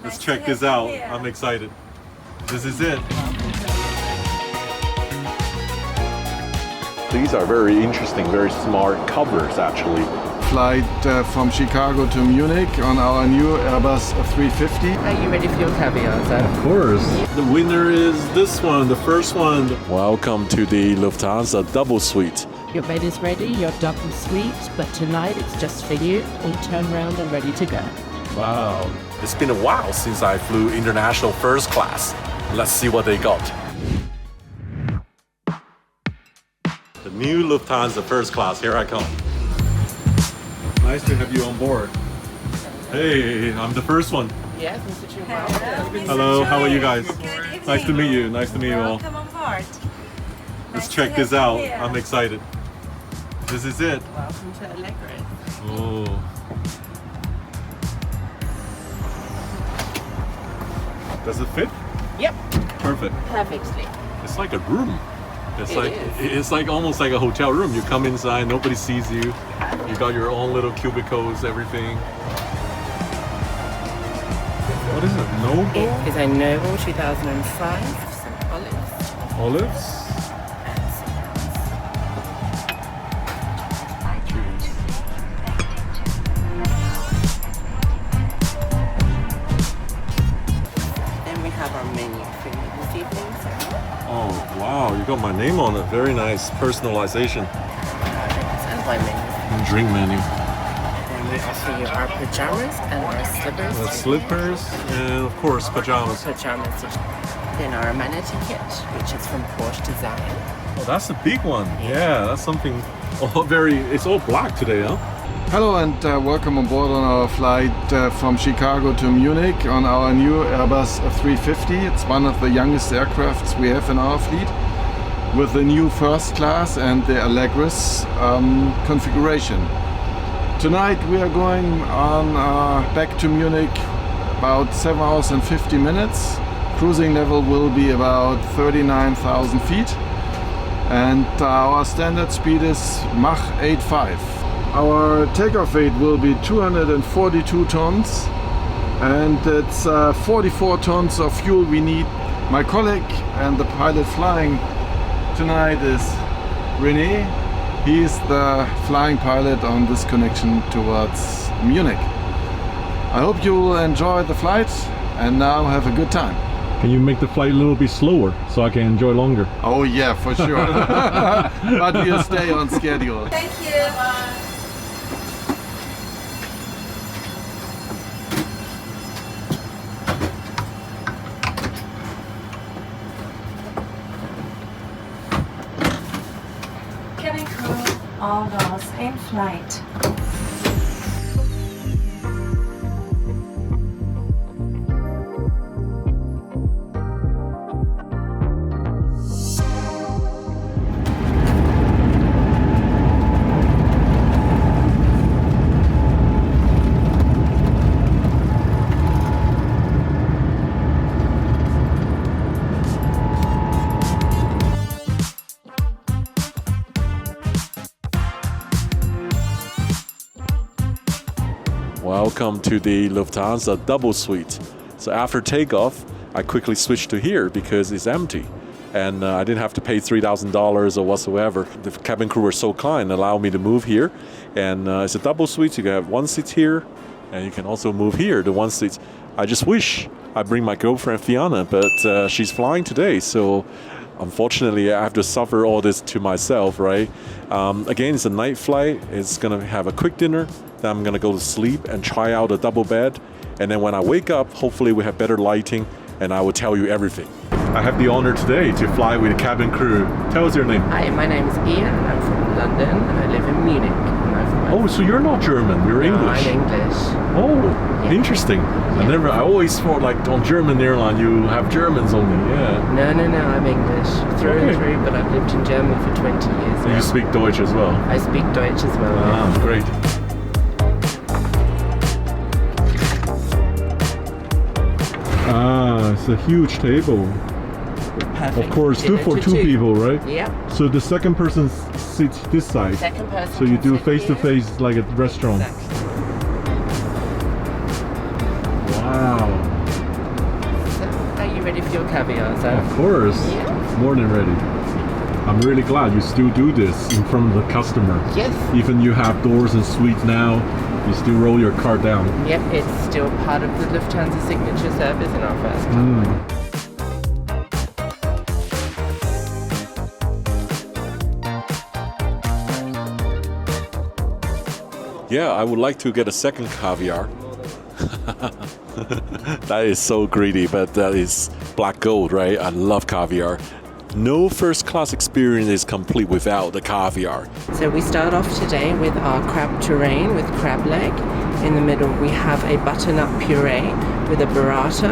Let's check this out. I'm excited. This is it. These are very interesting, very smart covers actually. Flight from Chicago to Munich on our new Airbus 350. Are you ready for your caviar, sir? Of course. The winner is this one, the first one. Welcome to the Lufthansa Double Suite. Your bed is ready, your double suite, but tonight it's just for you. All turned around and ready to go. Wow. It's been a while since I flew international first class. Let's see what they got. The new Lufthansa First Class, here I come. Nice to have you on board. Hey, I'm the first one. Yes, Mr. Chihuahua. Hello, how are you guys? Nice to meet you. Nice to meet you all. Welcome on board. Let's check this out. I'm excited. This is it. Welcome to Allegris. Oh. Does it fit? Yep, Perfect. perfectly. It's like a room. It It's like almost like a hotel room. You come inside, nobody sees you. You got your own little cubicles, everything. What is it? Noble? It is a Noble 2005, some olives. Olives? And some else. Then we have our menu for you this evening, sir. Oh, wow. You got my name on it. Very nice. Personalization. And wine menu. Drink menu. Then we offer you our pajamas and our slippers. The slippers and, of course, pajamas. Pajamas. Then our amenity kit, which is from Porsche Design. Oh, that's a big one. Yeah, that's something it's all black today, huh? Hello and welcome on board on our flight from Chicago to Munich on our new Airbus 350. It's one of the youngest aircrafts we have in our fleet with the new first class and the Allegris configuration. Tonight we are going on back to Munich about 7 hours and 50 minutes. Cruising level will be about 39,000 feet and our standard speed is Mach 8.5. Our takeoff weight will be 242 tons and it's 44 tons of fuel we need. My colleague and the pilot flying tonight is René. He's the flying pilot on this connection towards Munich. I hope you will enjoy the flight and now have a good time. Can you make the flight a little bit slower so I can enjoy longer? Oh yeah, for sure. But we'll stay on schedule. Thank you. Cabin crew, all doors in flight. Welcome to the Lufthansa Double Suite. So after takeoff, I quickly switched to here because it's empty. And I didn't have to pay $3,000 or whatsoever. The cabin crew were so kind, allowed me to move here. And it's a double suite. You can have one seat here, and you can also move here, the one seat. I just wish I bring my girlfriend Fiona, but she's flying today, so unfortunately I have to suffer all this to myself, right? Again, it's a night flight. It's gonna have a quick dinner. Then I'm gonna go to sleep and try out a double bed. And then when I wake up, hopefully we have better lighting, and I will tell you everything. I have the honor today to fly with the cabin crew. Tell us your name. Hi, my name is Ian. I'm from London and I live in Munich. Oh, so you're not German, you're English. I'm English. Oh, interesting. I always thought like on German airline you have Germans only, yeah. No, I'm English through and through, but I've lived in Germany for 20 years So now. you speak Deutsch as well? I speak Deutsch as well. Ah, great. Ah, it's a huge table. Perfect. Of course, Dinner for two people, right? Yep. So the second person sits this side. Second person. So you can do sit face to here. face like at restaurant. Exactly. Wow. caviar, so. Of course. Yeah. More than ready. I'm really glad you still do this in front of the customer. Yes. Even you have doors and suites now, you still roll your cart down. Yep, it's still part of the Lufthansa signature service in our first class. Yeah, I would like to get a second caviar. That is so greedy, but that is black gold, right? I love caviar. No first class experience is complete without the caviar. So we start off today with our crab terrain with crab leg. In the middle we have a butternut puree with a burrata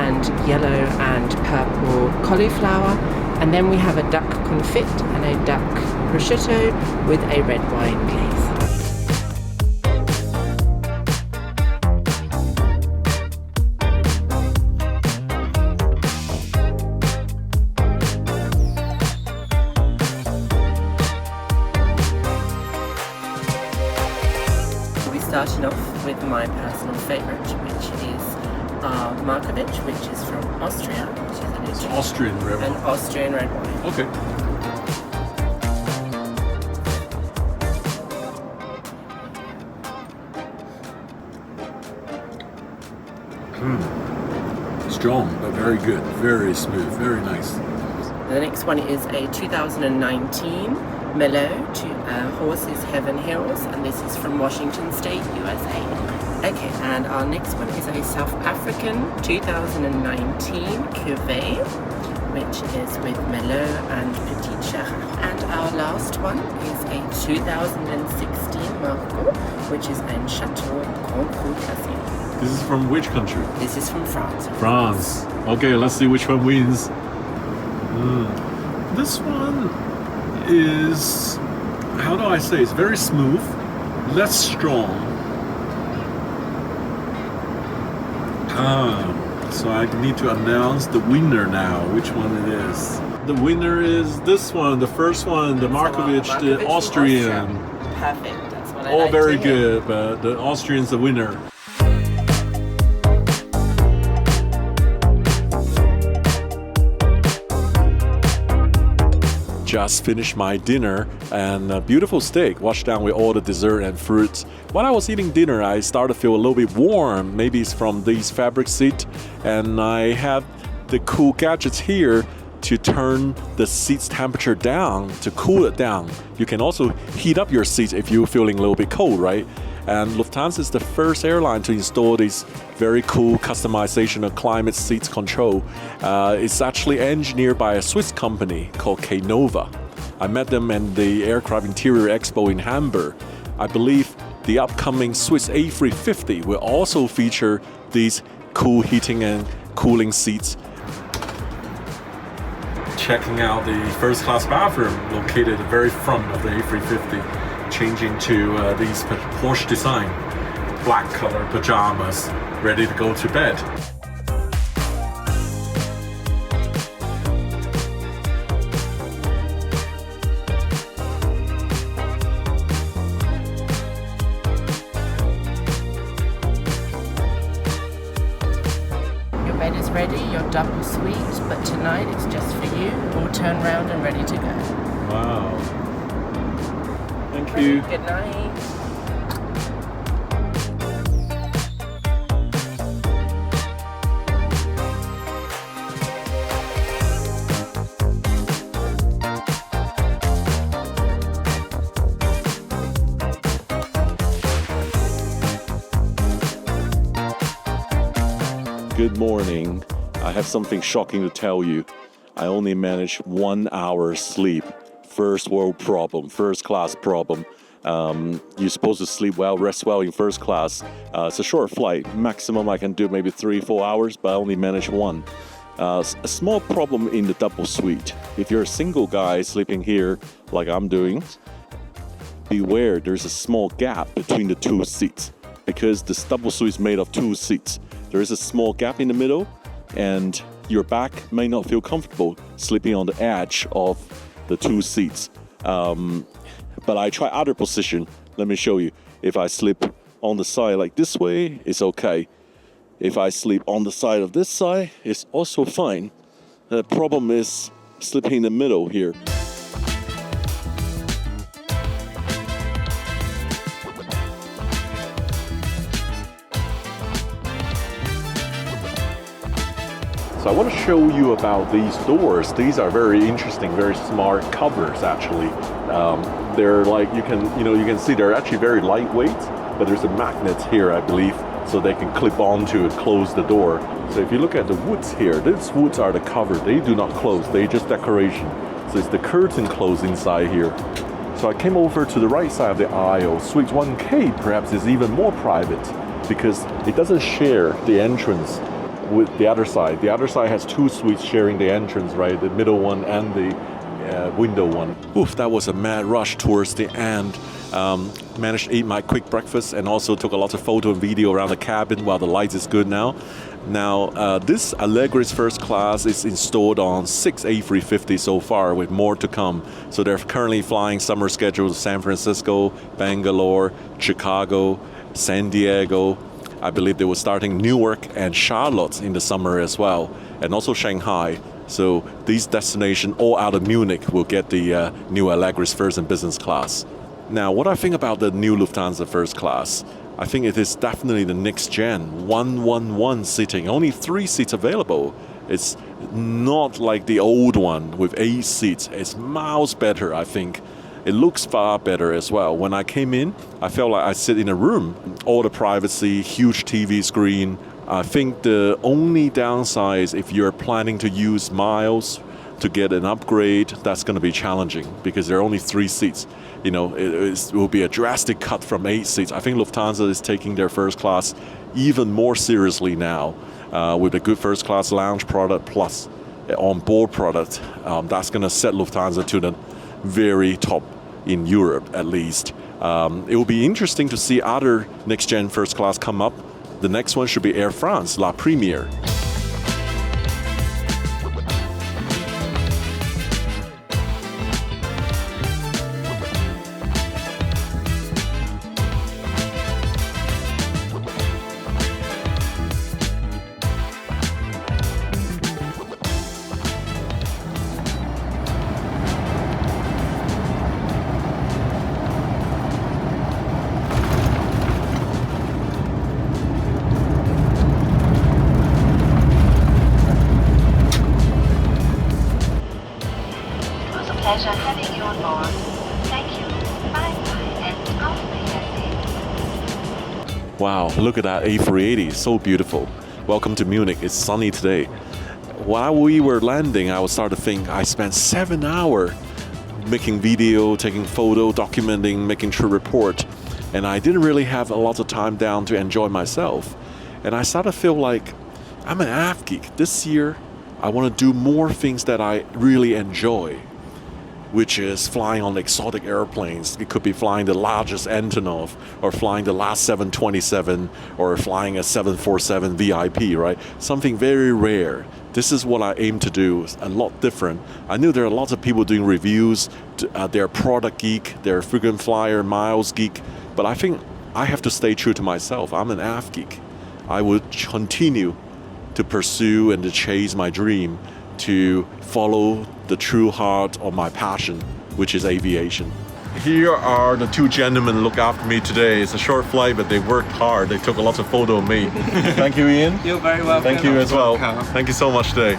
and yellow and purple cauliflower. And then we have a duck confit and a duck prosciutto with a red wine glaze. Starting off with my personal favourite, which is Markovich, which is from Austria, which is an Austrian red wine. An Austrian red wine. Okay. Strong, but very good. Very smooth. Very nice. The next one is a 2019 Merlot to Horses Heaven Hills, and this is from Washington State, USA. Okay, and our next one is a South African 2019 Cuvée, which is with Merlot and Petit Syrah. And our last one is a 2016 Margaux, which is a Chateau Grand Cru Classique. This is from which country? This is from France. France. Okay, let's see which one wins. This one is, how do I say, it's very smooth, less strong. So I need to announce the winner now, which one it is. The winner is this one, the first one, the Markovich, the Austrian. Perfect, that's what I All like very to hear. good, but the Austrian's the winner. Just finished my dinner and a beautiful steak washed down with all the dessert and fruits. When I was eating dinner, I started to feel a little bit warm. Maybe it's from these fabric seats, and I have the cool gadgets here to turn the seat's temperature down, to cool it down. You can also heat up your seats if you're feeling a little bit cold, right? And Lufthansa is the first airline to install this very cool customization of climate seats control. It's actually engineered by a Swiss company called Caynova. I met them in the Aircraft Interior Expo in Hamburg. I believe the upcoming Swiss A350 will also feature these cool heating and cooling seats. Checking out the first class bathroom located at the very front of the A350. Changing to these Porsche Design black color pajamas, ready to go to bed. Your bed is ready, your double suite, but tonight it's just for you, all turned round and ready to go. Wow. Thank you. Good night. Good morning. I have something shocking to tell you. I only managed 1 hour sleep. First world problem, first class problem. You're supposed to sleep well, rest well in first class. It's a short flight. Maximum I can do maybe 3-4 hours, but I only managed one. A small problem in the double suite. If you're a single guy sleeping here like I'm doing, beware, there's a small gap between the two seats because this double suite is made of 2 seats. There is a small gap in the middle and your back may not feel comfortable sleeping on the edge of the 2 seats. But I try other position. Let me show you. If I sleep on the side like this way, it's okay. If I sleep on the side of this side, it's also fine. The problem is slipping in the middle here. So I want to show you about these doors. These are very interesting, very smart covers actually. They're like, you can see they're actually very lightweight, but there's a magnet here, I believe, so they can clip onto and close the door. So if you look at the woods here, these woods are the cover. They do not close, they just decoration. So it's the curtain closed inside here. So I came over to the right side of the aisle. Suite 1K perhaps is even more private because it doesn't share the entrance with the other side. The other side has two suites sharing the entrance, right? The middle one and the window one. Oof, that was a mad rush towards the end. Managed to eat my quick breakfast and also took a lot of photo and video around the cabin while the light is good now. Now, this Allegris First Class is installed on 6 A350 so far, with more to come. So they're currently flying summer schedules: San Francisco, Bangalore, Chicago, San Diego. I believe they were starting Newark and Charlotte in the summer as well, and also Shanghai. So these destinations all out of Munich will get the new Allegris First and Business Class. Now, what I think about the new Lufthansa First Class, I think it is definitely the next gen, 111 seating, only 3 seats available. It's not like the old one with 8 seats. It's miles better, I think. It looks far better as well. When I came in, I felt like I sit in a room. All the privacy, huge TV screen. I think the only downside is if you're planning to use miles to get an upgrade, that's going to be challenging because there are only 3 seats. You know, it will be a drastic cut from 8 seats. I think Lufthansa is taking their first class even more seriously now with a good first class lounge product plus on-board product. That's going to set Lufthansa to the very top in Europe, at least. It will be interesting to see other next-gen first class come up. The next one should be Air France, La Première. Pleasure having you on board. Thank you. Bye-bye and auf Wiedersehen. Wow, look at that A380, so beautiful. Welcome to Munich, it's sunny today. While we were landing, I was starting to think I spent 7 hours making video, taking photo, documenting, making trip report, and I didn't really have a lot of time down to enjoy myself. And I started to feel like I'm an AF geek. This year, I want to do more things that I really enjoy, which is flying on exotic airplanes. It could be flying the largest Antonov, or flying the last 727, or flying a 747 VIP, right? Something very rare. This is what I aim to do, a lot different. I knew there are lots of people doing reviews, they're product geek, they're frequent flyer, miles geek, but I think I have to stay true to myself. I'm an AF geek. I would continue to pursue and to chase my dream, to follow the true heart of my passion, which is aviation. Here are the 2 gentlemen who look after me today. It's a short flight, but they worked hard. They took a lot of photos of me. Thank you, Ian. You're very welcome. Thank you as well. Thank you so much today.